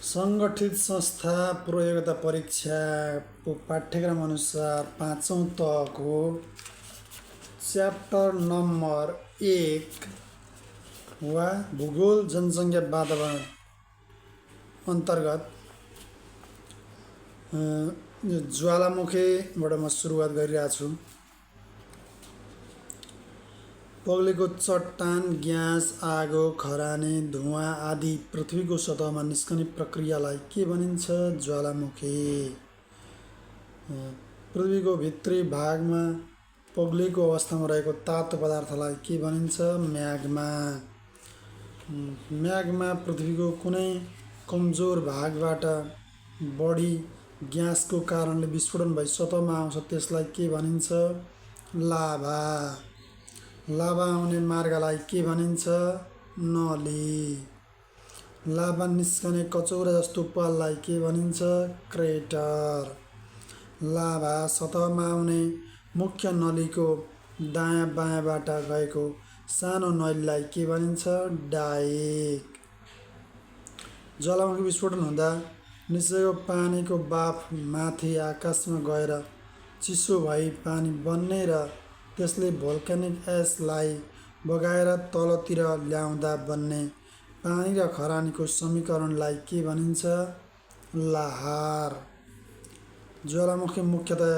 सङ्गठित संस्था पूर्वयोग्यता परीक्षाको पाठ्यक्रम अनुसार 5औं तहको च्याप्टर नम्बर 1 वा भूगोल जनसङ्ख्या वातावरण अन्तर्गत ज्वालामुखीबाट म सुरुवात गरिरहेको छु। पग्लेको चट्टान, ग्यास, आगो, खरानी, धुवाँ आदि पृथ्वीको सतहमा निस्कने प्रक्रियालाई के भनिन्छ? ज्वालामुखी। पृथ्वीको भित्री भागमा पग्लेको अवस्थामा रहेको तातो पदार्थलाई के भनिन्छ? म्याग्मा। म्याग्मा पृथ्वीको कुनै कमजोर भागबाट बढी ग्यासको कारणले विस्फोटन भई सतहमा आउँछ, त्यसलाई के भनिन्छ? लाभा। लाभा आउने मार्गलाई के भनिन्छ? नली। लाभा निस्कने कचौरा जस्तो पाललाई के भनिन्छ? क्रेटर। लाभा सतहमा आउने मुख्य नलीको दायाँ बायाँबाट गएको सानो नलीलाई के भनिन्छ? डाइक। ज्वालामुखी विस्फोटन हुँदा निस्केको पानीको बाफ माथि आकाशमा गएर चिसो भई पानी बन्ने र त्यसले भोल्कानिक एसलाई बगाएर तलतिर ल्याउँदा बन्ने पानी र खरानीको समीकरणलाई के भनिन्छ? लाहार। ज्वालामुखी मुख्यतया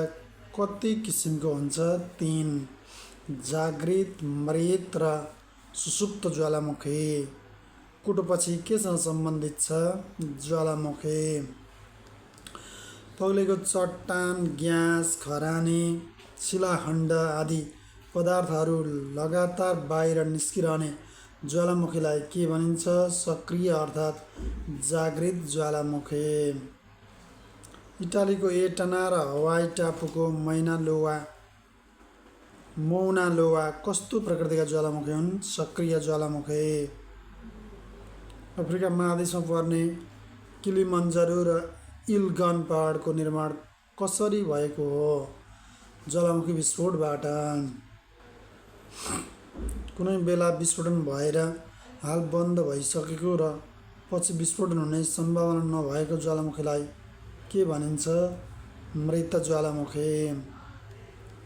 कति किसिमको हुन्छ? 3। जागृत, मृत र सुसुप्त ज्वालामुखी। कुटोपछि केसँग सम्बन्धित छ? ज्वालामुखी। पग्लेको चट्टान, ग्यास, खरानी, शिलाखण्ड आदि पदार्थहरू लगातार बाहिर निस्किरहने ज्वालामुखीलाई के भनिन्छ? सक्रिय अर्थात् जागृत ज्वालामुखी। इटालीको एटना र हवाई टापुको मौना लोवा कस्तो प्रकृतिका ज्वालामुखी हुन्? सक्रिय ज्वालामुखी। अफ्रिका महादेशमा पर्ने किलिमन्जारो र इल्गन पहाडको निर्माण कसरी भएको हो? ज्वालामुखी विस्फोटबाट। कुनै बेला विस्फोटन भएर हाल बन्द भइसकेको र पछि विस्फोटन हुने सम्भावना नभएको ज्वालामुखीलाई के भनिन्छ? मृत ज्वालामुखी।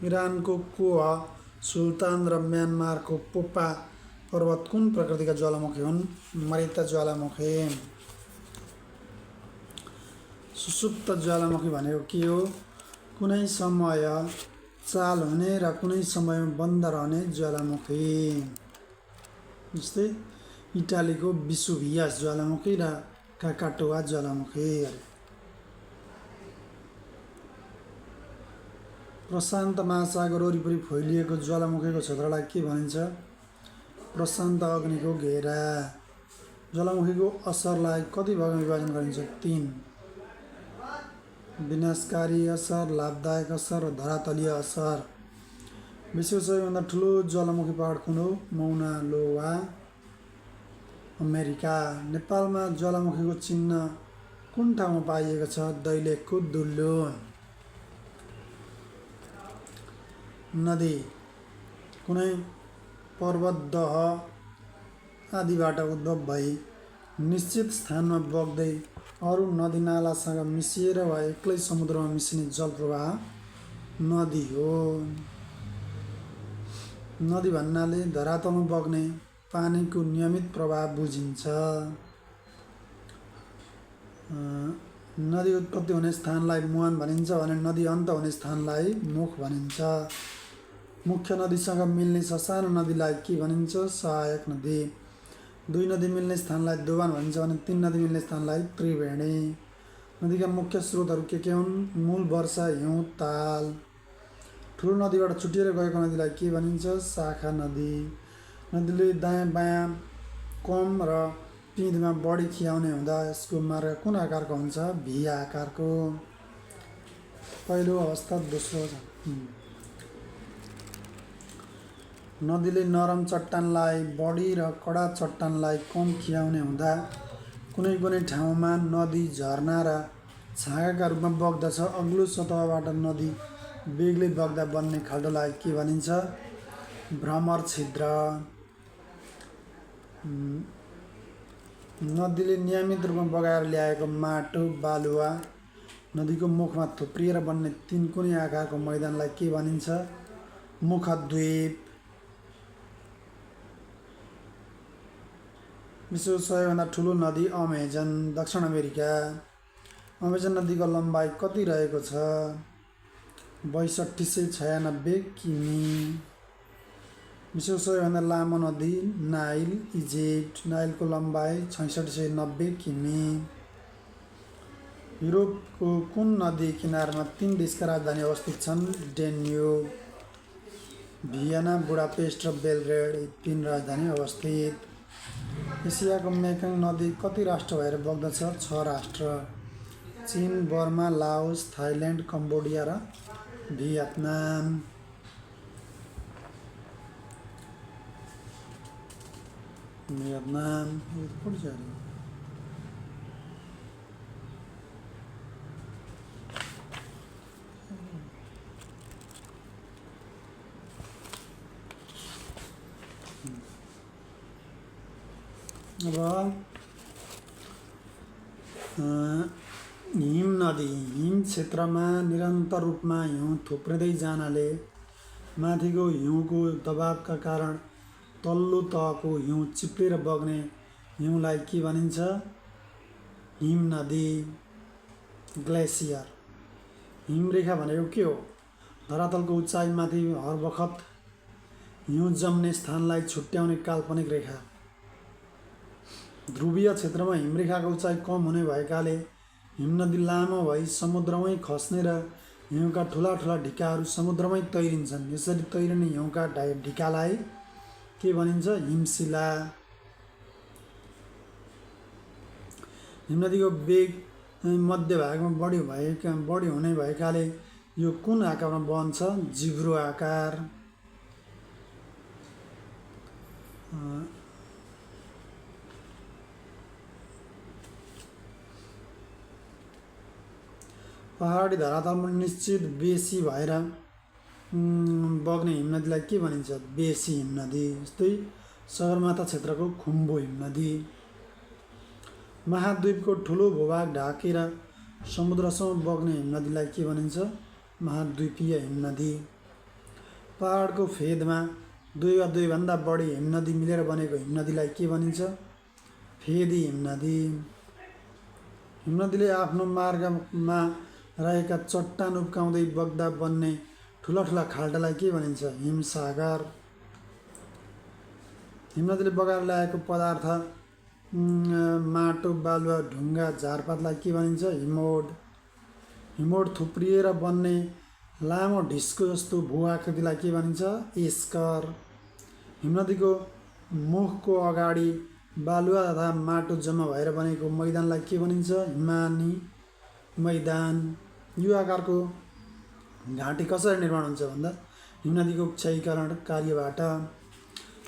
इरानको कोह सुल्तान र म्यानमारको पोपा पर्वत कुन प्रकृतिका ज्वालामुखी हुन्? मृत ज्वालामुखी। सुसुप्त ज्वालामुखी भनेको के हो? कुनै समय चाल हुने र कुनै समयमा बन्द रहने ज्वालामुखी। जस्तै इटालीको विसुभियस ज्वालामुखी र काकाटोआ ज्वालामुखी। प्रशान्त महासागर वरिपरि फैलिएको ज्वालामुखीको क्षेत्रलाई के भनिन्छ? प्रशान्त अग्निको घेरा। ज्वालामुखीको असरलाई कति भागमा विभाजन गरिन्छ? 3। विनाशकारी असर, लाभदायक असर र धरातलीय असर। विश्वको सबैभन्दा ठुलो ज्वालामुखी पहाड कुन हो? मौना लोवा, अमेरिका। नेपालमा ज्वालामुखीको चिन्ह कुन ठाउँमा पाइएको छ? दैलेखको दुल्लो। नदी कुनै पर्वतदह आदिबाट उद्भव भई निश्चित स्थानमा बग्दै अरू नदीनालासँग मिसिएर वा एक्लै समुद्रमा मिसिने जलप्रवाह नदी हो। नदी भन्नाले धरातलमा बग्ने पानीको नियमित प्रवाह बुझिन्छ। नदी उत्पत्ति हुने स्थानलाई मुहान भनिन्छ भने नदी अन्त हुने स्थानलाई मुख भनिन्छ। मुख्य नदीसँग मिल्ने ससानो नदीलाई के भनिन्छ? सहायक नदी। 2 नदी मिल्ने स्थानलाई दोभान भनिन्छ भने 3 नदी मिल्ने स्थानलाई त्रिवेणी। नदीका मुख्य स्रोतहरू के हुन्? मूल, वर्षा, हिउँ, ताल। ठुलो नदीबाट छुटिएर गएको नदीलाई के भनिन्छ? शाखा नदी। नदीले दायाँ बायाँ कम र पिँधमा बढी खियाउने हुँदा यसको मार्ग कुन आकारको हुन्छ? भी आकारको। पहिलो अवस्था, दोस्रो। नदीले नरम चट्टानलाई बढी र कडा चट्टानलाई कम खियाउने हुँदा कुनै कुनै ठाउँमा नदी झरना र छाँगाका रूपमा बग्दछ। अग्लो सतहबाट नदी बेगले बग्दा बन्ने खाल्डोलाई के भनिन्छ? भ्रमर छिद्र। नदीले नियमित रूपमा बगाएर ल्याएको माटो बालुवा नदीको मुखमा थुप्रिएर बन्ने तीन कुने आकारको मैदानलाई के भनिन्छ? मुखद्वीप। विश्वको सबैभन्दा ठुलो नदी अमेजन, दक्षिण अमेरिका। अमेजन नदीको लम्बाइ कति रहेको छ? 6296 किमी। विश्वको सबैभन्दा लामो नदी नाइल, इजिप्ट, नाइलको लम्बाइ 6690 किमी। युरोपको कुन नदी किनारमा 3 देशका राजधानी अवस्थित छन्? डेन्युब, भियना, बुडापेस्ट र बेलग्रेड, 3 राजधानी अवस्थित। एसियाको मेकङ नदी कति राष्ट्र भएर बग्दछ? 6 राष्ट्र, चीन, बर्मा, लाओस, थाइल्यान्ड, कम्बोडिया र भियतनाम। अब हिम नदी हिम क्षेत्रमा निरन्तर रूपमा हिउँ थुप्रिँदै जानाले माथिको हिउँको दबावका कारण तल्लो तहको हिउँ चिप्लेर बग्ने हिउँलाई के भनिन्छ? हिम नदी, ग्लेसियर। हिमरेखा भनेको के हो? धरातलको उचाइमाथि हर बखत हिउँ जम्ने स्थानलाई छुट्याउने काल्पनिक रेखा। ध्रुवीय क्षेत्रमा हिमरेखाको उचाइ कम हुने भएकाले हिमनदी लामो भई समुद्रमै खस्ने र हिउँका ठुला ठुला ढिकाहरू समुद्रमै तैरिन्छन्। यसरी तैरिने हिउँका ढिकालाई के भनिन्छ? हिमशिला। हिमनदीको वेग मध्य भागमा बढी हुने भएकाले यो कुन आकारमा बन्छ? जिब्रो आकार। पहाडी धरातलमा निश्चित बेसी भएर बग्ने हिमनदीलाई के भनिन्छ? बेसी हिमनदी। जस्तै सगरमाथा क्षेत्रको खुम्बु हिमनदी। महाद्वीपको ठुलो भूभाग ढाकेर समुद्रसम्म बग्ने हिमनदीलाई के भनिन्छ? महाद्वीपीय हिमनदी। पहाडको फेदमा 2 वा 2 भन्दा बढी हिमनदी मिलेर बनेको हिमनदीलाई के भनिन्छ? फेदी हिमनदी। हिमनदीले आफ्नो मार्गमा रहेका चट्टान उब्काउँदै बग्दा बन्ने ठुला ठुला खाल्टालाई के भनिन्छ? हिमसागर। हिमनदीले बगाएर ल्याएको पदार्थ माटो, बालुवा, ढुङ्गा, झारपातलाई के भनिन्छ? हिमोड। हिमोड थुप्रिएर बन्ने लामो ढिस्को जस्तो भू आकृतिलाई के भनिन्छ? एस्कर। हिमनदीको मुखको अगाडि बालुवा तथा माटो जम्मा भएर बनेको मैदानलाई के भनिन्छ? हिमानी मैदान। यो आकारको घाँटी कसरी निर्माण हुन्छ भन्दा हिमनदीको क्षयीकरण कार्यबाट।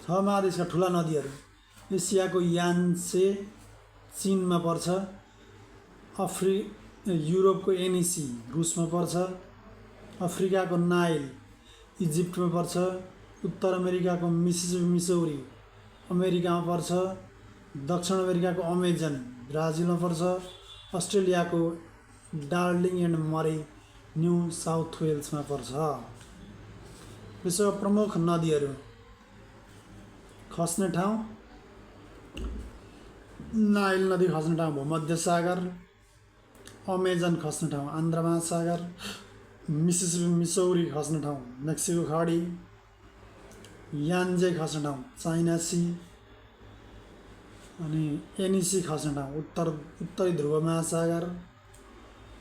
6 महादेशका ठुला नदीहरू। एसियाको यान्से चीनमा पर्छ। युरोपको एनिसी रुसमा पर्छ। अफ्रिकाको नाइल इजिप्टमा पर्छ। उत्तर अमेरिकाको मिसौरी अमेरिकामा पर्छ। दक्षिण अमेरिकाको अमेजन ब्राजिलमा पर्छ। अस्ट्रेलियाको डार्लिङ एन्ड मरे न्यू साउथ वेल्समा पर्छ। विश्वका प्रमुख नदीहरू खस्ने ठाउँ नाइल नदी खस्ने ठाउँ भूमध्य सागर। अमेजन खस्ने ठाउँ आन्ध्र महासागर। मिसौरी खस्ने ठाउँ मेक्सिको खाडी। यान्जे खस्ने ठाउँ चाइना सी। अनि एनिसी खस्ने ठाउँ उत्तरी ध्रुव महासागर।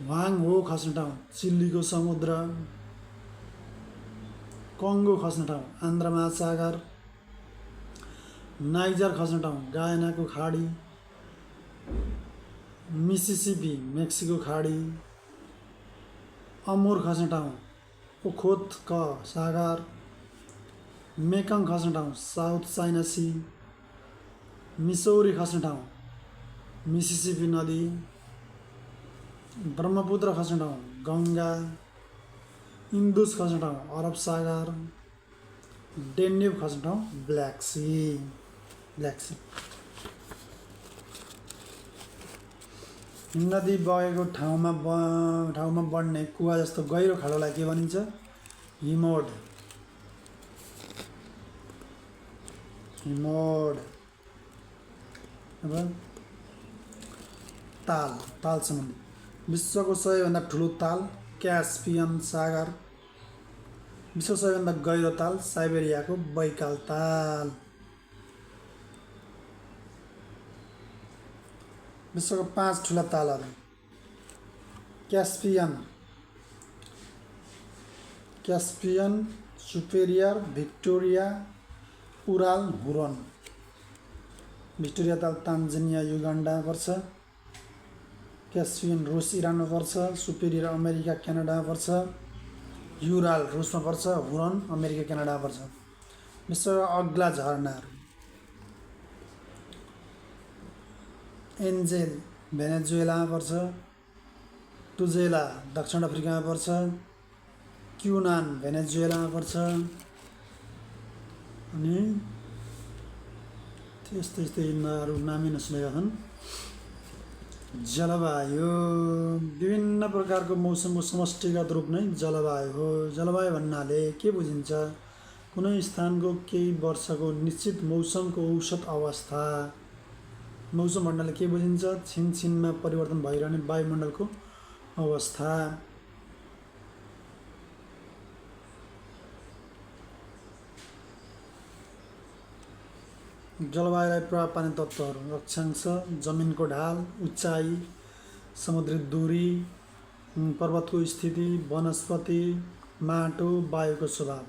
वाङ हो खस्ने ठाउँ चिल्लीको समुद्र। कङ्गो खस्ने ठाउँ आन्ध्र महासागर। नाइजर खस्ने ठाउँ गायनाको खाडी। मिसिसिपी मेक्सिको खाडी। अमुर खस्ने ठाउँ ओखोत्क सागर। मेकङ खस्ने ठाउँ साउथ चाइना सी। मिसौरी खस्ने ठाउँ मिसिसिपी नदी। ब्रह्मपुत्र खस्ने ठाउँ गङ्गा। इन्दुस खस्ने ठाउँ अरब सागर। डेन्युब खस्ने ठाउँ ब्ल्याक सी। हिमनदी बगेको ठाउँमा बढ्ने कुवा जस्तो गहिरो खाडोलाई के भनिन्छ? हिमोड। हिमोड। अब ताल समुद्र। विश्वको सबैभन्दा ठुलो ताल क्यास्पियन सागर। विश्वको सबैभन्दा गहिरो ताल साइबेरियाको बैकाल ताल। विश्वको 5 ठुला तालहरू। Caspian, Superior, Victoria, Ural, Huron. Victoria ताल तान्जानिया युगान्डामा पर्छ। क्यास्पियन रुस इरानमा पर्छ। सुपेरियर अमेरिका क्यानाडामा पर्छ। युराल रुसमा पर्छ। हुरोन अमेरिका क्यानाडामा पर्छ। विश्वका अग्ला झरनाहरू। एन्जेल भेनेजुएलामा पर्छ। टुजेला दक्षिण अफ्रिकामा पर्छ। क्युनान भेनेजुएलामा पर्छ। अनि यस्तै यिनीहरू नामै नसुनेका छन्। जलवायु विभिन्न प्रकारको मौसमको समष्टिगत रूप नै जलवायु हो। जलवायु भन्नाले के बुझिन्छ? कुनै स्थानको केही वर्षको निश्चित मौसमको औसत अवस्था। मौसम भन्नाले के बुझिन्छ? छिनछिनमा परिवर्तन भइरहने वायुमण्डलको अवस्था। जलवायुलाई प्रभाव पार्ने तत्त्वहरू: अक्षांश, जमिनको ढाल, उचाइ, समुद्री दूरी, पर्वतको स्थिति, वनस्पति, माटो, वायुको स्वभाव।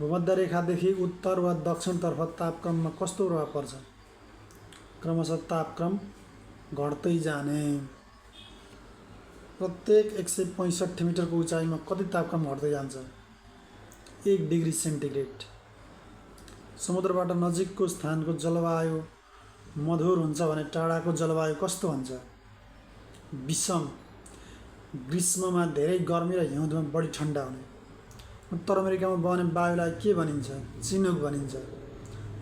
भूमध्य रेखादेखि उत्तर वा दक्षिणतर्फ तापक्रममा कस्तो प्रभाव पर्छ? क्रमशः तापक्रम घट्दै जाने। प्रत्येक 165 मिटरको उचाइमा कति तापक्रम घट्दै जान्छ? 1 डिग्री सेन्टिग्रेड। समुद्रबाट नजिकको स्थानको जलवायु मधुर हुन्छ भने टाढाको जलवायु कस्तो हुन्छ? विषम। ग्रीष्ममा धेरै गर्मी र हिउँदमा बढी ठन्डा हुने। उत्तर अमेरिकामा बहने वायुलाई के भनिन्छ? चिनुक भनिन्छ।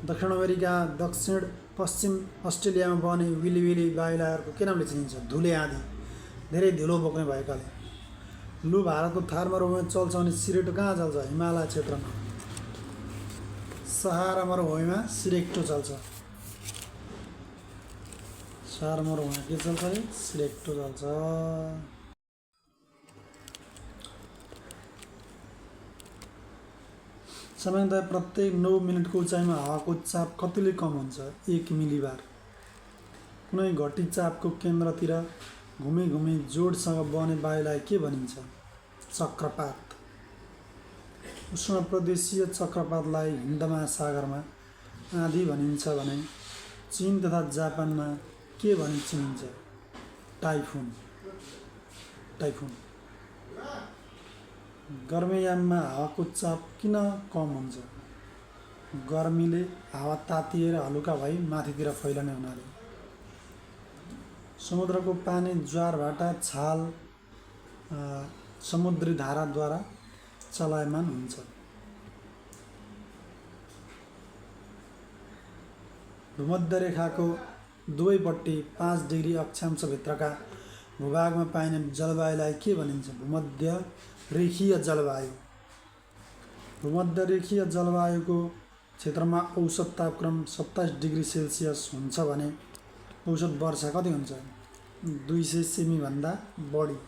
दक्षिण अमेरिका, दक्षिण पश्चिम अस्ट्रेलियामा बहने विली वायुलाई अर्को के नामले चिनिन्छ? धुले आँधी। धेरै धुलो बोक्ने भएकाले। लु भारतको थार मरुभूमिमा चल्छ भने सिरेटो कहाँ चल्छ? हिमालय क्षेत्रमा। सहारा मरुभूमिमा सिरेक्टो चल्छ। सहारा मरुभूमिमा के चल्छ? सिरेक्टो चल्छ। सामान्यतया प्रत्येक 9 मिनेटको उचाइमा हावाको चाप कतिले कम हुन्छ? 1 मिलिबार। कुनै घटी चापको केन्द्रतिर घुमी जोडसँग बहने वायुलाई के भनिन्छ? चक्रपात। उष्ण प्रदेशीय चक्रपातलाई हिन्द महासागरमा आँधी भनिन्छ भने चीन तथा जापानमा के भनी चिनिन्छ? टाइफुन। गर्मीयाममा हावाको चाप किन कम हुन्छ? गर्मीले हावा तातिएर हलुका भई माथितिर फैलने हुनाले। समुद्रको पानी ज्वारभाटा, छाल, समुद्री धाराद्वारा चलायमान हुन्छ। भूमध्य रेखाको दुवैपट्टि 5 डिग्री अक्षांशभित्रका भूभागमा पाइने जलवायुलाई के भनिन्छ? भूमध्य रेखीय जलवायु। भूमध्य रेखीय जलवायुको क्षेत्रमा औसत तापक्रम 27 डिग्री सेल्सियस हुन्छ भने औसत वर्षा कति हुन्छ? 200 सेमी भन्दा बढी।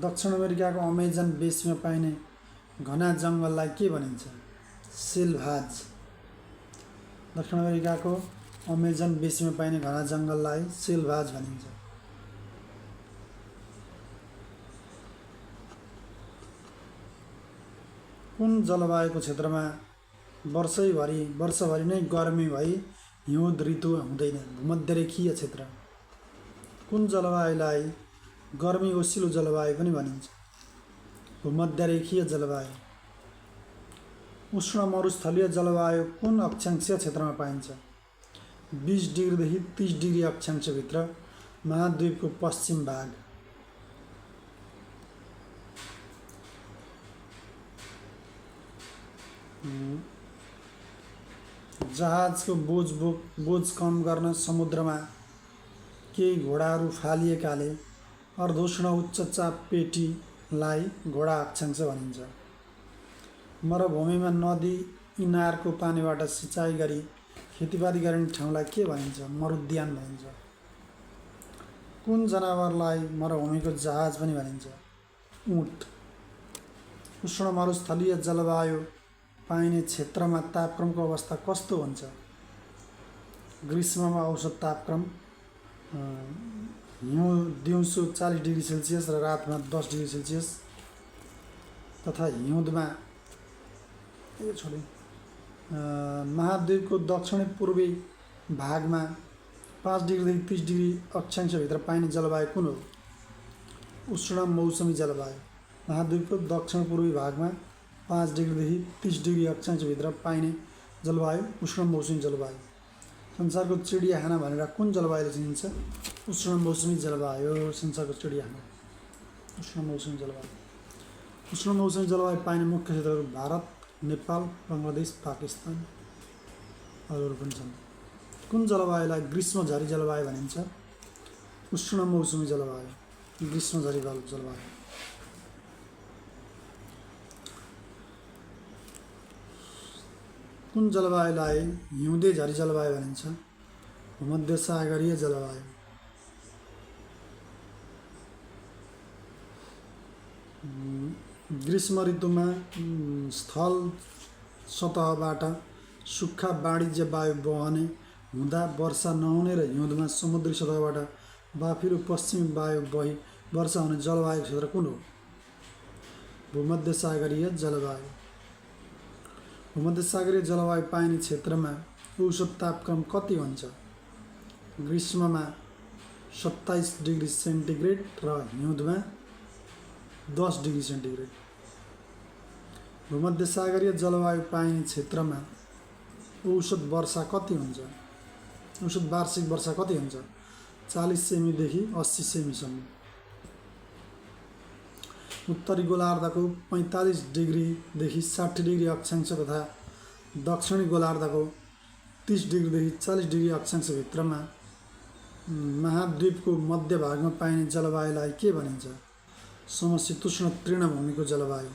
दक्षिण अमेरिकाको अमेजन बेसीमा पाइने घना जङ्गललाई के भनिन्छ? सेल्भाज। दक्षिण अमेरिकाको अमेजन बेसीमा पाइने घना जङ्गललाई सेल्भाज भनिन्छ। कुन जलवायुको क्षेत्रमा वर्षभरि नै गर्मी भई हिउँद ऋतु हुँदैन? भूमध्यरेखीय क्षेत्र। कुन जलवायुलाई गर्मी ओसिलो जलवायु पनि भनिन्छ? भूमध्यरेखीय जलवायु। उष्ण मरुस्थलीय जलवायु कुन अक्षांशीय क्षेत्रमा पाइन्छ? 20 डिग्रीदेखि 30 डिग्री अक्षांशभित्र महाद्वीपको पश्चिम भाग। जहाजको बोझ कम गर्न समुद्रमा केही घोडाहरू फालिएकाले अर्धोष्ण उच्च चाप पेटीलाई घोडा अक्षांश भनिन्छ। मरुभूमिमा नदी इनारको पानीबाट सिँचाइ गरी खेतीपाती गर्ने ठाउँलाई के भनिन्छ? मरुद्यान भनिन्छ। कुन जनावरलाई मरुभूमिको जहाज पनि भनिन्छ? ऊँट। उष्ण मरुस्थलीय जलवायु पाइने क्षेत्रमा तापक्रमको अवस्था कस्तो हुन्छ? ग्रीष्ममा औसत तापक्रम दिउँसो 40 डिग्री सेल्सियस र रातमा 10 डिग्री सेल्सियस तथा हिउँदमा महाद्वीपको दक्षिणी पूर्वी भागमा 5 डिग्रीदेखि 30 डिग्री अक्षांशभित्र पाइने जलवायु कुन हो? उष्ण मौसमी जलवायु। महाद्वीपको दक्षिण पूर्वी भागमा 5 डिग्रीदेखि 30 डिग्री अक्षांशभित्र पाइने जलवायु उष्ण मौसमी जलवायु। संसारको चिडियाखाना भनेर कुन जलवायुले चिनिन्छ? उष्ण मौसमी जलवायु। संसारको चिडियाखाना उष्ण मौसमी जलवायु। उष्ण मौसमी जलवायु पाइने मुख्य क्षेत्रहरू भारत, नेपाल, बङ्गलादेश, पाकिस्तान अरूहरू पनि छन्। कुन जलवायुलाई ग्रीष्मझरी जलवायु भनिन्छ? उष्ण मौसमी जलवायु। ग्रीष्मझरी जलवायु। कुन जलवायुलाई हिउँदे झरी जलवायु भनिन्छ? भूमध्यसागरीय जलवायु। ग्रीष्म ऋतुमा स्थल सतहबाट सुक्खा वाणिज्य वायु बहने हुँदा वर्षा नहुने र हिउँदमा समुद्री सतहबाट बाफिलो पश्चिमी वायु बही वर्षा हुने जलवायु क्षेत्र कुन हो? भूमध्यसागरीय जलवायु। भूमध्यसागरीय जलवायु पाइने क्षेत्रमा औसत तापक्रम कति हुन्छ? ग्रीष्ममा 27 डिग्री सेन्टिग्रेड र हिउँदमा 10 डिग्री सेन्टिग्रेड। भूमध्यसागरीय जलवायु पाइने क्षेत्रमा औसत वर्षा कति हुन्छ? औसत वार्षिक वर्षा कति हुन्छ? 40 सेमीदेखि 80 सेमीसम्म। उत्तरी गोलार्धको 45 डिग्रीदेखि 60 डिग्री अक्षांश तथा दक्षिणी गोलार्धको 30 डिग्रीदेखि 40 डिग्री अक्षांशभित्रमा महाद्वीपको मध्य भागमा पाइने जलवायुलाई के भनिन्छ? समशीतोष्ण तृणभूमिको जलवायु।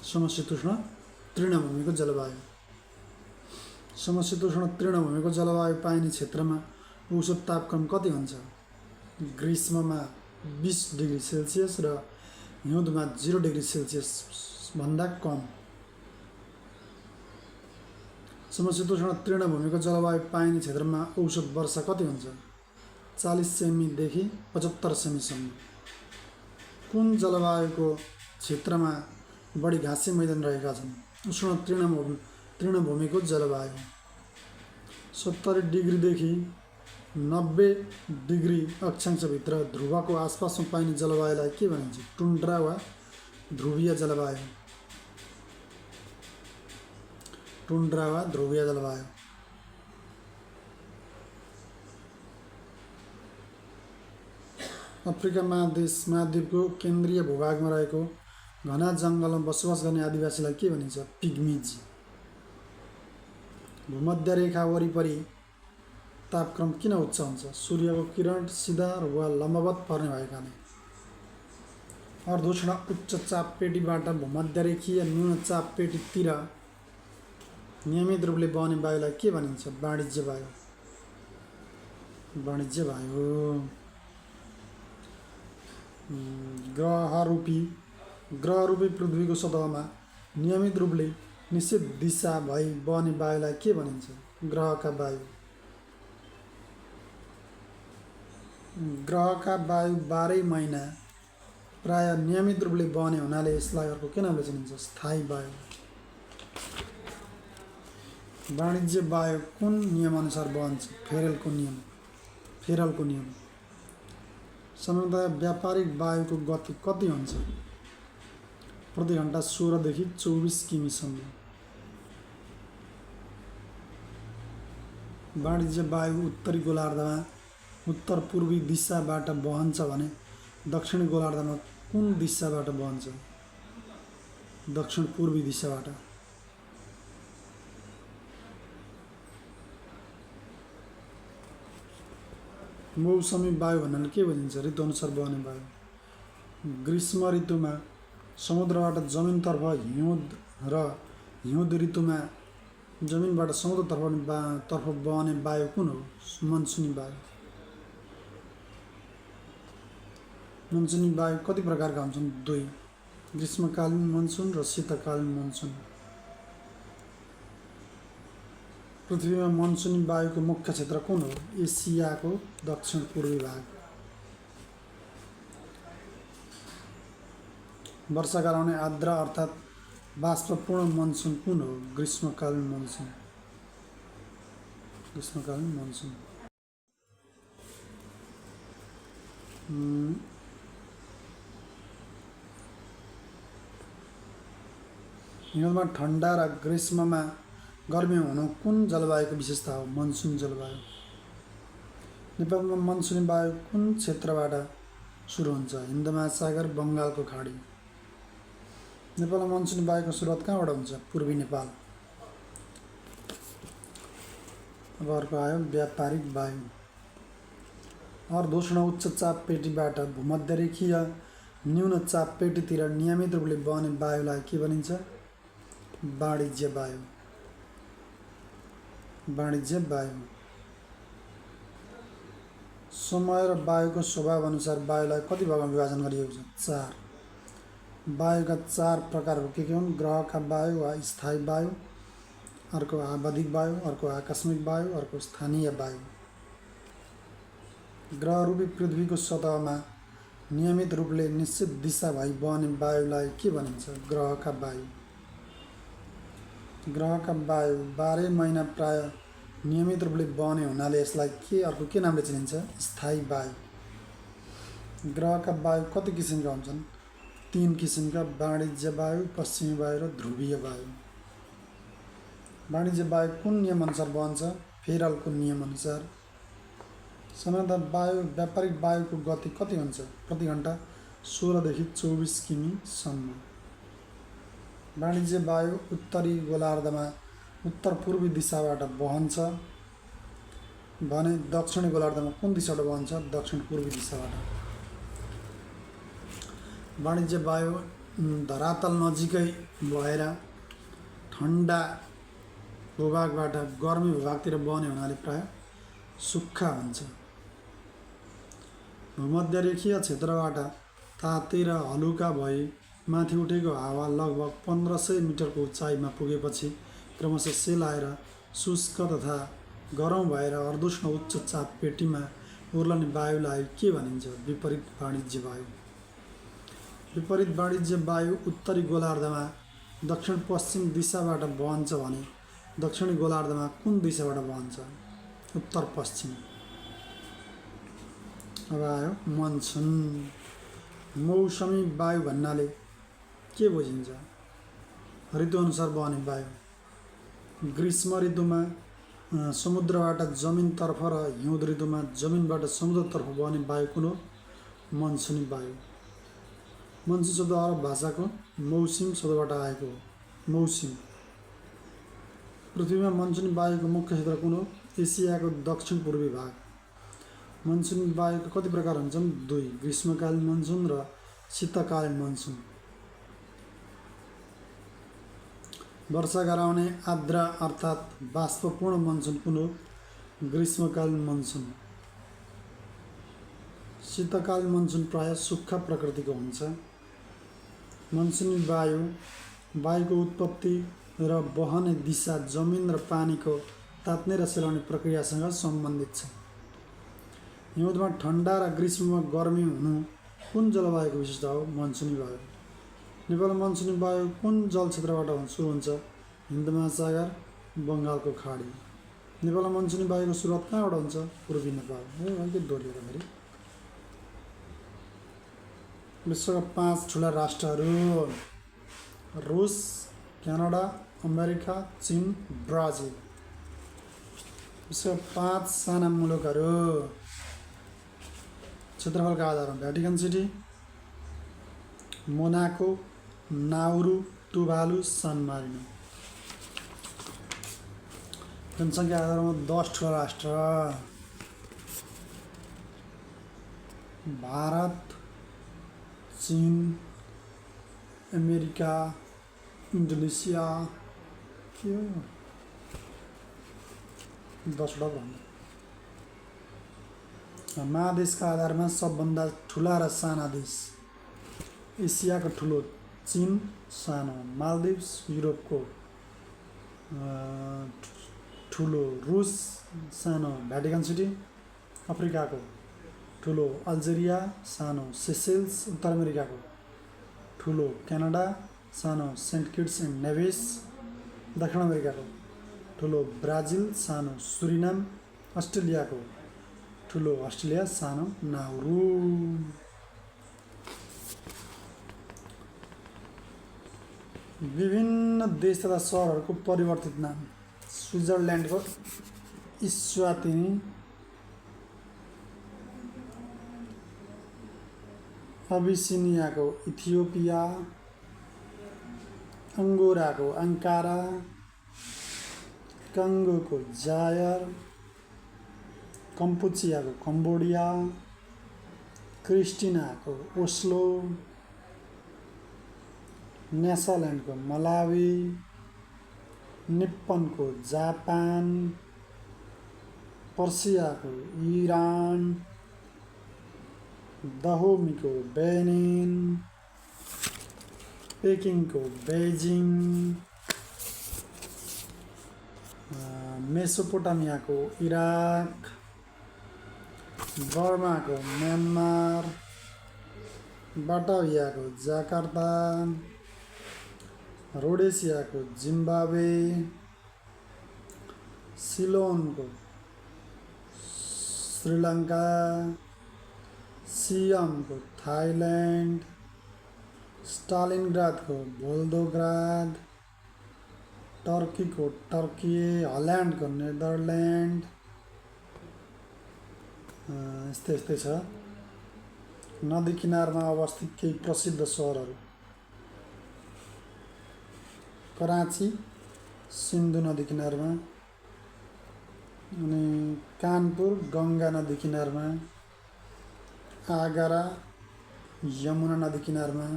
समशीतोष्ण तृणभूमिको जलवायु। समशीतोष्ण तृणभूमिको जलवायु पाइने क्षेत्रमा औसत तापक्रम कति हुन्छ? ग्रीष्ममा 20 डिग्री सेल्सियस र हिउँदमा 0 डिग्री सेल्सियस भन्दा कम। समशीतोष्ण तृणभूमिको जलवायु पाइने क्षेत्रमा औसत वर्षा कति हुन्छ? 40 सेमीदेखि 75 सेमीसम्म। कुन जलवायुको क्षेत्रमा बढी घाँसे मैदान रहेका छन्? उष्ण तृणभूमिको जलवायु। 70 डिग्रीदेखि 90 डिग्री अक्षांशभित्र ध्रुवको आसपासमा पाइने जलवायुलाई के भनिन्छ? टुन्ड्रा वा ध्रुवीय जलवायु। टुन्ड्रा वा ध्रुवीय जलवायु। अफ्रिका महाद्वीपको केन्द्रीय भूभागमा रहेको घना जङ्गलमा बसोबास गर्ने आदिवासीलाई के भनिन्छ? पिग्मिज। भूमध्य रेखा वरिपरि तापक्रम किन उच्च हुन्छ? सूर्यको किरण सिधा वा लम्बवत पर्ने भएकाले। अर्धोष्ण उच्च चाप पेटीबाट भूमध्यरेखीय न्यून चाप पेटीतिर नियमित रूपले बहने वायुलाई के भनिन्छ? वाणिज्य वायु। वाणिज्य वायु। ग्रहरूपी पृथ्वीको सतहमा नियमित रूपले निश्चित दिशा भई बहने वायुलाई के भनिन्छ? ग्रहका वायु। ग्रहका वायु 12 महिना प्राय नियमित रूपले बहने हुनाले यसलाई अर्को के नामले चिनिन्छ? स्थायी वायु। वाणिज्य वायु कुन नियमअनुसार बहन्छ? फेरेलको नियम। सामान्यतया व्यापारिक वायुको गति कति हुन्छ? प्रति घण्टा 16 देखि 24 किमीसम्म। वाणिज्य वायु उत्तरी गोलार्धमा उत्तर पूर्वी दिशाबाट बहन्छ भने दक्षिणी गोलार्धमा कुन दिशाबाट बहन्छ? दक्षिण पूर्वी दिशाबाट। मौसमी वायु भन्नाले के बुझिन्छ? ऋतुअनुसार बहने वायु। ग्रीष्म ऋतुमा समुद्रबाट जमिनतर्फ हिउँद र हिउँद ऋतुमा जमिनबाट समुद्रतर्फ बहने वायु कुन हो? मनसुनी वायु। मनसुनी वायु कति प्रकारका हुन्छन्? 2, ग्रीष्मकालीन मनसुन र शीतकालीन मनसुन। पृथ्वीमा मनसुनी वायुको मुख्य क्षेत्र कुन हो? एसियाको दक्षिण पूर्वी भाग। वर्षाकाल आउने आर्द्र अर्थात् बाष्पपूर्ण मनसुन कुन हो? ग्रीष्मकालीन मनसुन। ग्रीष्मकालीन मनसुन। हिउँदमा ठन्डा र ग्रीष्ममा गर्मी हुनु कुन जलवायुको विशेषता हो? मनसुनी जलवायु। नेपालमा मनसुनी वायु कुन क्षेत्रबाट सुरु हुन्छ? हिन्द महासागर, बङ्गालको खाडी। नेपालमा मनसुनी वायुको सुरुवात कहाँबाट हुन्छ? पूर्वी नेपाल। अब अर्को आयो व्यापारिक वायु। अर्धोष्ण उच्च चाप पेटीबाट भूमध्यरेखीय न्यून चाप पेटीतिर नियमित रूपले बहने वायुलाई के भनिन्छ? वाणिज्य वायु। वाणिज्य वायु। समय र वायुको स्वभाव अनुसार वायुलाई कति भागमा विभाजन गरिएको छ? 4। वायुका 4 प्रकारहरू के हुन्? ग्रहका वायु वा स्थायी वायु, अर्को आवधिक वायु, अर्को आकस्मिक वायु, अर्को स्थानीय वायु। ग्रहरूपी पृथ्वीको सतहमा नियमित रूपले निश्चित दिशा भई बहने वायुलाई के भनिन्छ? ग्रहका वायु। ग्रहका वायु 12 महिना प्राय नियमित रूपले बहने हुनाले यसलाई अर्को के नामले चिनिन्छ? स्थायी वायु। ग्रहका वायु कति किसिमका हुन्छन्? 3 किसिमका: वाणिज्य वायु, पश्चिमी वायु र ध्रुवीय वायु। वाणिज्य वायु कुन नियम अनुसार बहन्छ? फेरलको नियम अनुसार। सामान्यतः व्यापारिक वायुको गति कति हुन्छ? प्रति घण्टा 16 देखि 24 किमीसम्म। वाणिज्य वायु उत्तरी गोलार्धमा उत्तर पूर्वी दिशाबाट बहन्छ भने दक्षिणी गोलार्धमा कुन दिशाबाट बहन्छ? दक्षिण पूर्वी दिशाबाट। वाणिज्य वायु धरातल नजिकै भएर ठन्डा भूभागबाट गर्मी भूभागतिर बहने हुनाले प्राय सुक्खा हुन्छ। भूमध्यरेखीय क्षेत्रबाट तातेर हलुका भई माथि उठेको हावा लगभग 1500 मिटरको उचाइमा पुगेपछि क्रमशः सेलाएर शुष्क तथा गरौँ भएर अर्धोष्ण उच्च चाप पेटीमा उर्लने वायुलाई के भनिन्छ? विपरीत वाणिज्य वायु। विपरीत वाणिज्य वायु उत्तरी गोलार्धमा दक्षिण पश्चिम दिशाबाट बहन्छ भने दक्षिणी गोलार्धमा कुन दिशाबाट बहन्छ? उत्तर पश्चिम। अब आयो मनसुन। मौसमी वायु भन्नाले के बुझिन्छ? ऋतुअनुसार बहने वायु। ग्रीष्म ऋतुमा समुद्रबाट जमिनतर्फ र हिउँद ऋतुमा जमिनबाट समुद्रतर्फ बहने वायु कुन हो? मनसुनी वायु। मनसुन शब्द अरब भाषाको मौसिम शब्दबाट आएको हो। मौसिम। पृथ्वीमा मनसुनी वायुको मुख्य क्षेत्र कुन हो? एसियाको दक्षिण पूर्वी भाग। मनसुनी वायुको कति प्रकार हुन्छन्? 2, ग्रीष्मकालीन मनसुन र शीतकालीन मनसुन। वर्षा गराउने आर्द्र अर्थात् बाष्पपूर्ण मनसुन कुन हो? ग्रीष्मकालीन मनसुन। शीतकालीन मनसुन प्राय सुक्खा प्रकृतिको हुन्छ। मनसुनी वायुको उत्पत्ति र बहने दिशा जमिन र पानीको तात्ने र सेलाउने प्रक्रियासँग सम्बन्धित छ। हिउँदमा ठन्डा र ग्रीष्ममा गर्मी हुनु कुन जलवायुको विशेषता हो? मनसुनी वायु। नेपालमा मनसुनी वायु कुन जल क्षेत्रबाट सुरु हुन्छ? हिन्द महासागर, बङ्गालको खाडी। नेपालमा मनसुनी वायुको सुरुवात कहाँबाट हुन्छ? पूर्वी नेपाल। के दोहोरिएर फेरि। विश्वका 5 ठुला राष्ट्रहरू: रुस, क्यानाडा, अमेरिका, चीन, ब्राजिल। विश्वका 5 साना मुलुकहरू क्षेत्रफलका आधारमा: Vatican city, Monaco, Nauru, Tuvalu, सान मारिनो। जनसङ्ख्या आधारमा 10 ठुला राष्ट्र: भारत, चीन, अमेरिका, इन्डोनेसिया के हो 10वटा भन्नु। महादेशका आधारमा सबभन्दा ठुला र साना देश। एसियाको ठुलो चीन, सानो मालदिभ्स, युरोपको ठुलो रुस, सानो भ्याटिकन सिटी, अफ्रिकाको ठुलो अल्जेरिया, सानो सेसेल्स, उत्तर अमेरिकाको ठुलो क्यानाडा, सानो सेन्ट किट्स एन्ड नेभिस, दक्षिण अमेरिकाको ठुलो ब्राजिल, सानो सुरिनाम, अस्ट्रेलियाको ठुलो अस्ट्रेलिया, सानो नाउरू। विभिन्न देश तथा सहरहरूको परिवर्तित नाम। स्विजरल्यान्डको इस्वातिनी, अबिसिनियाको इथियोपिया, अंगोराको अंकारा, कंगोको जायर, कम्पुचियाको कम्बोडिया, क्रिस्टिनाको ओस्लो, न्यासाल्यान्डको मलावी, निप्पनको जापान, पर्सियाको इरान, दहोमीको बेनिन, पेकिङको बेजिङ, मेसोपोटामियाको इराक, बर्माको म्यानमार, बाटाभियाको जाकार्ता, रोडेसियाको जिम्बाब्वे, सिलोनको श्रीलङ्का, सियमको थाइल्यान्ड, स्टालिनग्रादको भोल्दोग्राद, टर्कीको टर्की, हल्यान्डको नेदरल्यान्ड। यस्तै यस्तै छ। नदी किनारमा अवस्थित केही प्रसिद्ध सहरहरू। कराची सिन्धु नदी किनारमा, अनि कानपुर गङ्गा नदी किनारमा, आगरा यमुना नदी किनारमा,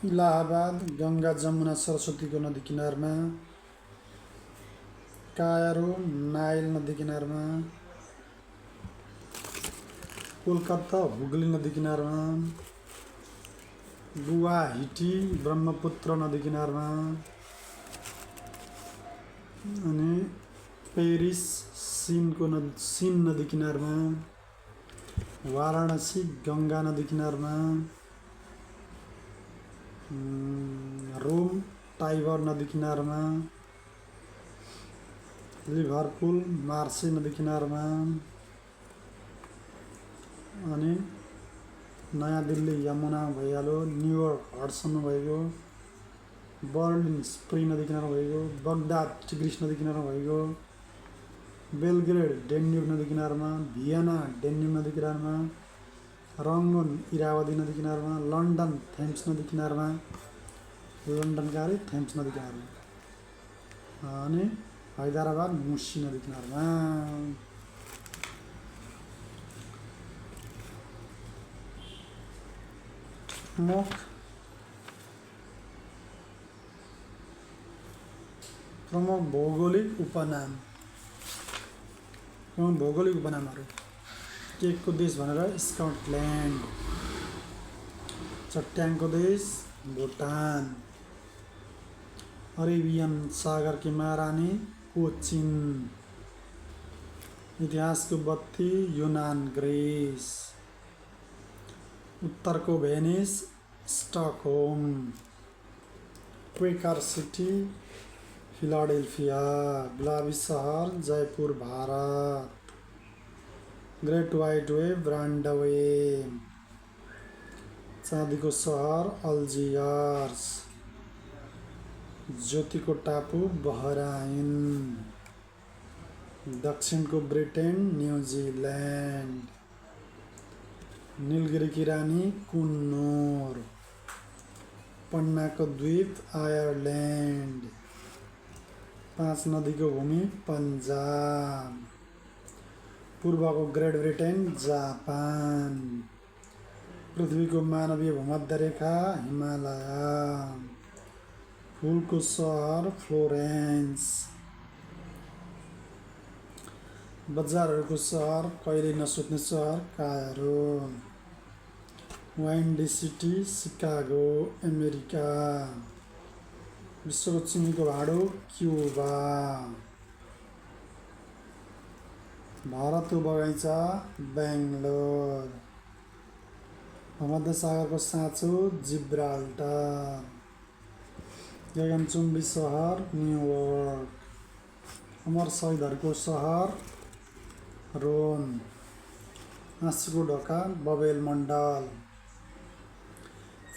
इलाहाबाद गङ्गा जमुना सरस्वतीको नदी किनारमा, कायरो नाइल नदी किनारमा, कोलकाता हुगली नदी किनारमा, गुवाहाटी ब्रह्मपुत्र नदी किनारमा, अनि पेरिस सिन नदी किनारमा, वाराणसी गङ्गा नदी किनारमा, रोम टाइबर नदी किनारमा, लिभरपुल मार्से नदी किनारमा, अनि नयाँ दिल्ली यमुना भइहाल्यो, न्युयोर्क हडसन भइगयो, बर्लिन स्प्रिङ नदी किनारमा भइगयो, बगदाद टिग्रिस नदी किनारमा भइगयो, बेलग्रेड डेन्युब नदी किनारमा, भियना डेन्युब नदी किनारमा, रङ्गुन इरावदी नदी किनारमा, लन्डन थेम्स नदी किनारमा, लन्डनका अरे थेम्स नदी किनारमा, अनि हैदराबाद मुसी नदी किनारमा। प्रमुख भौगोलिक उपनाम। भौगोलिक उपनामहरू। केकको देश भनेर स्कटल्यान्ड, चट्याङको देश भुटान, अरेबियन सागरकी महारानी कोचिन, इतिहासको बत्ती युनान ग्रिस, उत्तरको Venice Stockholm, Quaker city Philadelphia, गुलाबी सहर Jaipur Bharat, great white way Broadway, चाँदीको सहर अल्जियर्स, ज्योतिको टापु बहराइन, दक्षिणको ब्रिटेन न्युजिल्यान्ड, नीलगिरीकी रानी कुन्नुर, पन्नाको द्वीप आयरल्यान्ड, 5 नदीको भूमि पन्जाब, पूर्वको ग्रेट ब्रिटेन, जापान। पृथ्वीको मानवीय भूमध्य रेखा हिमालय। फुलको सहर फ्लोरेन्स। बजारहरूको सहर, कहिल्यै नसुत्ने सहर Cairo. Windy city Chicago, America. विश्वको चिनीको भाँडो क्युबा। भारतको बगैँचा बेङ्गलोर। भूमध्य सागरको साँचो जिब्राल्टर। गगनचुम्बी सहर न्युयोर्क। अमर शहीदहरूको सहर रोम। हाँसीको ढोका बबेल मण्डल।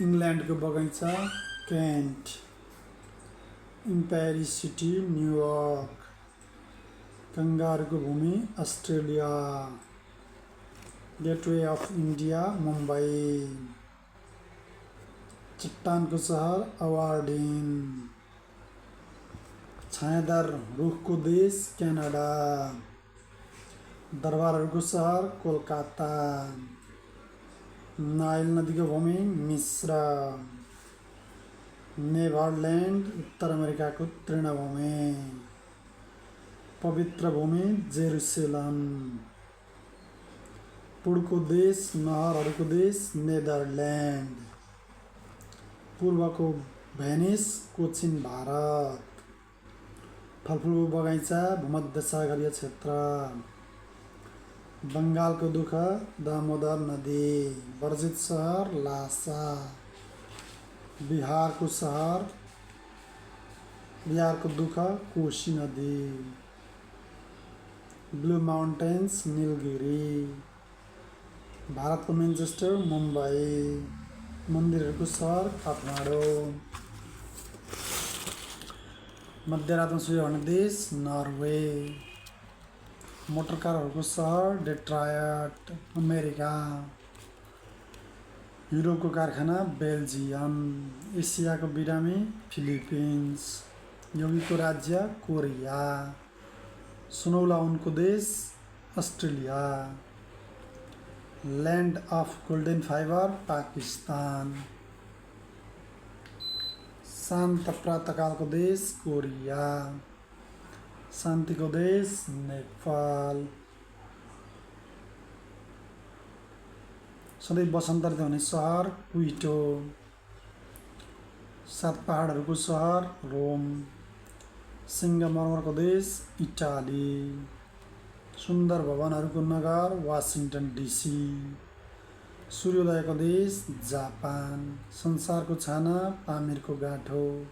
इङ्ल्यान्डको बगैँचा केन्ट। Empire city New York. कंगारुको भूमि Australia. Gateway of India Mumbai. चट्टानको सहर अवार्डिन। छायादार रुखको देश क्यानाडा। दरबारहरूको सहर कोलकाता। नाइल नदीको भूमि मिस्र। नेभरल्यान्ड उत्तर अमेरिकाको तृणभूमि। पवित्र भूमि जेरुसेलम। पुडको देश, नहरहरूको देश नेदरल्यान्ड। पूर्वको भेनिस, कोचिन भारत। फलफुलको बगैँचा भूमध्य सागरीय क्षेत्र। बङ्गालको दुःख दामोदर नदी। वर्जित सहर लासा। बिहारको दुःख कोशी नदी। Blue mountains Nilgiri. भारतको मेन्चेस्टर मुम्बई। मन्दिरहरूको सहर काठमाडौँ। मध्यरातमा सूर्य हर्ने देश नर्वे। मोटरकारहरूको सहर डेट्रायट अमेरिका। युरोपको कारखाना बेल्जियम। एसियाको बिरामी फिलिपिन्स। योगीको राज्य कोरिया। सुनौला उनको देश Australia. Land of golden fibre Pakistan. शान्त प्रातःकालको देश कोरिया। शान्तिको देश नेपाल। सधैँ वसन्त ऋतु हुने सहर क्विटो। सात पहाडहरूको सहर रोम। सिङ्गमर्मरको देश इटाली। सुन्दर भवनहरूको नगर वासिङटन डिसी। सूर्योदयको देश जापान। संसारको छाना पामिरको गाँठो।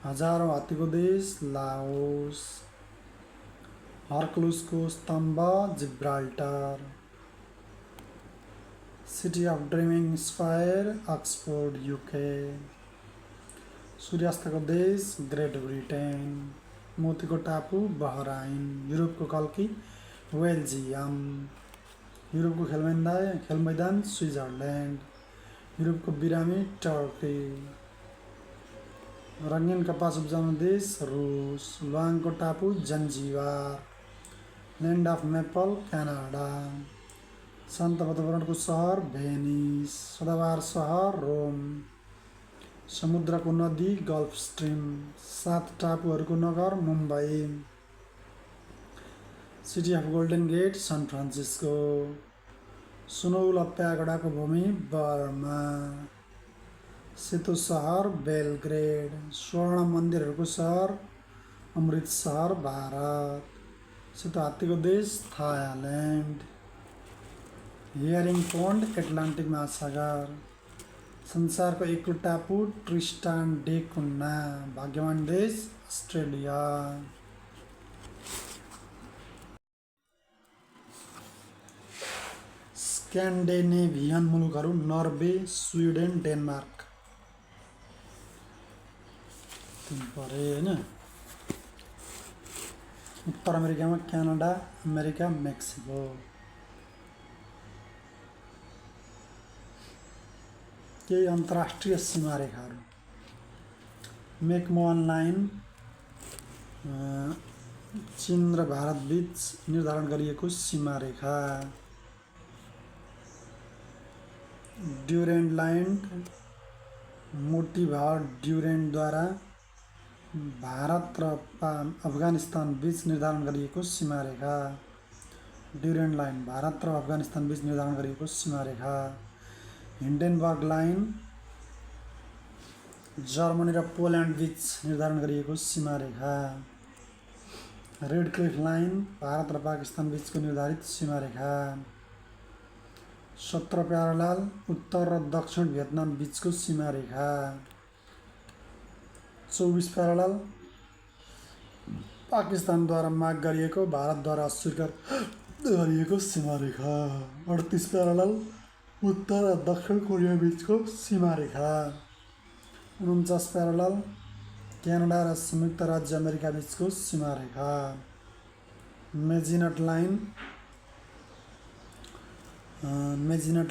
हजारौँ हात्तीको देश लाओस। हर्कुलसको स्तम्भ Gibraltar. City of dreaming square Oxford UK. सूर्यास्तको देश ग्रेट ब्रिटेन। मोतीको टापु बहराइन। युरोपको कल्की बेल्जियम। युरोपको खेलमैदान स्विजरल्यान्ड। युरोपको बिरामी टर्की। रङ्गीन कपास उब्जाउने देश रुस। ल्वाङको टापु Zanzibar. Land of maple Canada. शान्त वातावरणको सहर भेनिस। सदाबहार सहर रोम। समुद्रको नदी गल्फ स्ट्रिम। सात टापुहरूको नगर Mumbai. City of golden gate San Francisco. सुनौला प्यागोडाको भूमि बर्मा। सेतो सहर बेलग्रेड। स्वर्ण मन्दिरहरूको सहर अमृतसर भारत। सेतो हात्तीको देश थाइल्यान्ड। हियरिङ पोन्ड एटलान्टिक महासागर। संसारको एक्लो टापु ट्रिस्टान डे कुन्ना। भाग्यवान देश अस्ट्रेलिया। स्क्यान्डेनेभियन मुलुकहरू नर्वे, स्विडेन, डेनमार्क। होइन। उत्तर अमेरिकामा क्यानाडा, अमेरिका, मेक्सिको। केही अन्तर्राष्ट्रिय सीमारेखाहरू। मेकमोहन लाइन चीन र भारत बीच निर्धारण गरिएको सीमा रेखा। ड्युरेन्ड लाइन मोटी भाग ड्युरेन्डद्वारा भारत र अफगानिस्तान बीच निर्धारण गरिएको सीमा रेखा। ड्युरेन्ड लाइन भारत र अफगानिस्तान बीच निर्धारण गरिएको सीमा रेखा। हिन्डेनबर्ग लाइन जर्मनी र पोल्यान्ड बीच निर्धारण गरिएको सीमा रेखा। रेड क्लिफ लाइन भारत र पाकिस्तान बीचको निर्धारित सीमा रेखा। 17 प्यारालाल उत्तर र दक्षिण भियतनाम बीचको सीमा रेखा। 24 प्यारालाल पाकिस्तानद्वारा माग गरिएको भारतद्वारा अस्वीकार गरिएको सीमा रेखा। 38 प्यारालाल उत्तर र दक्षिण कोरिया बीचको सीमा रेखा। 49 प्यारालाल क्यानाडा र संयुक्त राज्य अमेरिका बीचको सीमा रेखा। मेजिनट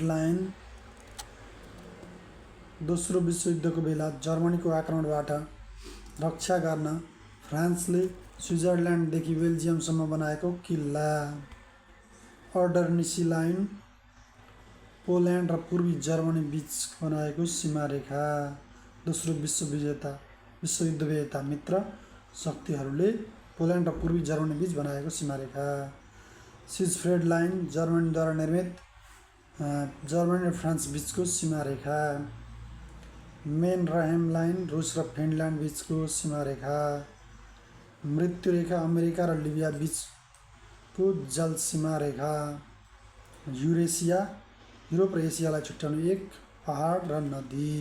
लाइन दोस्रो विश्वयुद्धको बेला जर्मनीको आक्रमणबाट रक्षा गर्न फ्रान्सले स्विजरल्यान्डदेखि बेल्जियमसम्म बनाएको किल्ला। अर्डरनिसी लाइन पोल्यान्ड र पूर्वी जर्मनी बीच बनाएको सीमा रेखा। दोस्रो विश्वयुद्ध विजेता मित्र शक्तिहरूले पोल्यान्ड र पूर्वी जर्मनी बीच बनाएको सीमा रेखा। सिजफ्रेड लाइन जर्मनीद्वारा निर्मित जर्मनी र फ्रान्स बीचको सीमा रेखा। मेनरहेम लाइन रुस र फिनल्यान्ड बीचको सीमा रेखा। मृत्यु रेखा अमेरिका र लिबिया बीचको जल सीमा रेखा। युरोप र एसियालाई छुट्याउने एक पहाड र नदी।